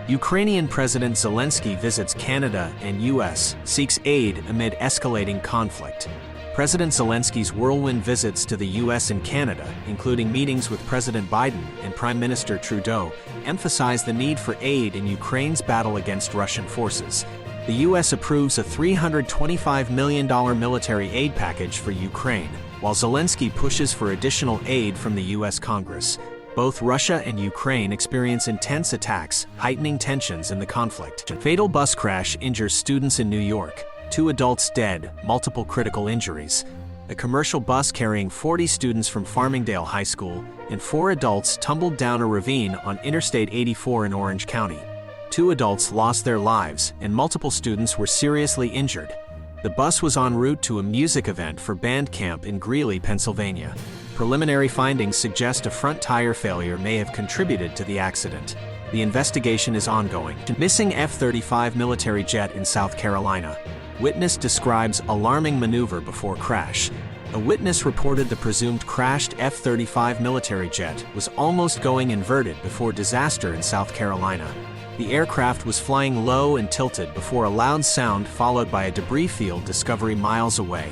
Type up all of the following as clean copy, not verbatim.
Ukrainian President Zelensky visits Canada and U.S., seeks aid amid escalating conflict. President Zelensky's whirlwind visits to the U.S. and Canada, including meetings with President Biden and Prime Minister Trudeau, emphasize the need for aid in Ukraine's battle against Russian forces. The U.S. approves a $325 million military aid package for Ukraine, while Zelensky pushes for additional aid from the U.S. Congress. Both Russia and Ukraine experience intense attacks, heightening tensions in the conflict. Fatal bus crash injures students in New York. 2 adults dead, multiple critical injuries. A commercial bus carrying 40 students from Farmingdale High School and 4 adults tumbled down a ravine on Interstate 84 in Orange County. 2 adults lost their lives, and multiple students were seriously injured. The bus was en route to a music event for band camp in Greeley, Pennsylvania. Preliminary findings suggest a front tire failure may have contributed to the accident. The investigation is ongoing. Missing F-35 military jet in South Carolina. Witness describes alarming maneuver before crash. A witness reported the presumed crashed F-35 military jet was almost going inverted before disaster in South Carolina. The aircraft was flying low and tilted before a loud sound followed by a debris field discovery miles away.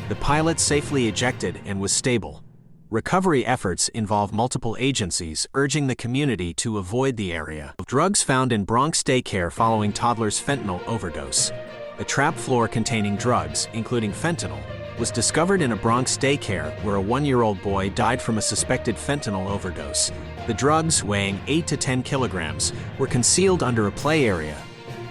The pilot safely ejected and was stable. Recovery efforts involve multiple agencies urging the community to avoid the area. Drugs found in Bronx daycare following toddler's fentanyl overdose. A trap floor containing drugs, including fentanyl, was discovered in a Bronx daycare where a 1-year-old boy died from a suspected fentanyl overdose. The drugs, weighing 8 to 10 kilograms, were concealed under a play area.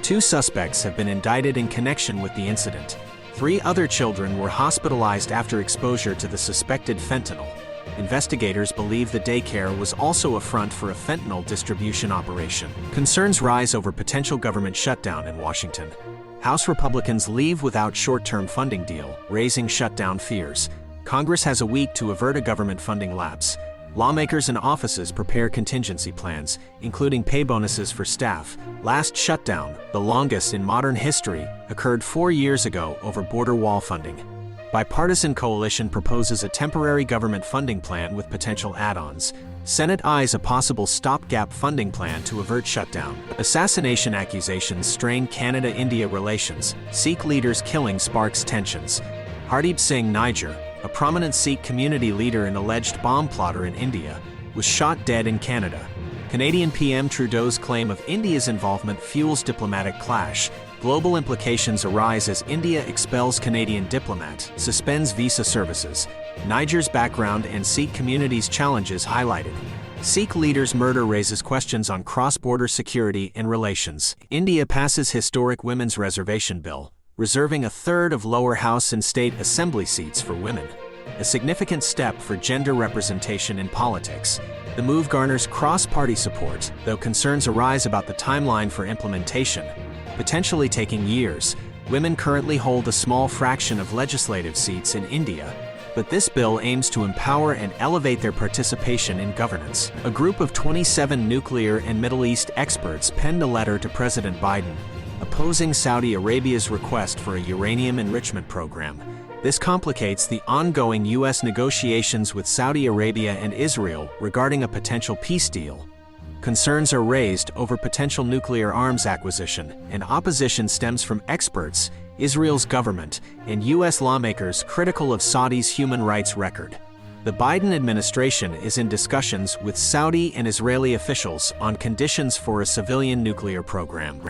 2 suspects have been indicted in connection with the incident. 3 other children were hospitalized after exposure to the suspected fentanyl. Investigators believe the daycare was also a front for a fentanyl distribution operation. Concerns rise over potential government shutdown in Washington. House Republicans leave without short-term funding deal, raising shutdown fears. Congress has a week to avert a government funding lapse. Lawmakers and offices prepare contingency plans, including pay bonuses for staff. Last shutdown, the longest in modern history, occurred 4 years ago over border wall funding. Bipartisan coalition proposes a temporary government funding plan with potential add-ons. Senate eyes a possible stopgap funding plan to avert shutdown. Assassination accusations strain Canada-India relations. Sikh leaders' killing sparks tensions. Hardeep Singh Niger, a prominent Sikh community leader and alleged bomb plotter in India, was shot dead in Canada. Canadian PM Trudeau's claim of India's involvement fuels diplomatic clash. Global implications arise as India expels Canadian diplomat, suspends visa services. Niger's background and Sikh community's challenges highlighted. Sikh leader's murder raises questions on cross-border security and relations. India passes historic women's reservation bill, reserving a third of lower house and state assembly seats for women. A significant step for gender representation in politics. The move garners cross-party support, though concerns arise about the timeline for implementation, potentially taking years. Women currently hold a small fraction of legislative seats in India, but this bill aims to empower and elevate their participation in governance. A group of 27 nuclear and Middle East experts penned a letter to President Biden, opposing Saudi Arabia's request for a uranium enrichment program. This complicates the ongoing U.S. negotiations with Saudi Arabia and Israel regarding a potential peace deal. Concerns are raised over potential nuclear arms acquisition, and opposition stems from experts, Israel's government, and U.S. lawmakers critical of Saudi's human rights record. The Biden administration is in discussions with Saudi and Israeli officials on conditions for a civilian nuclear program.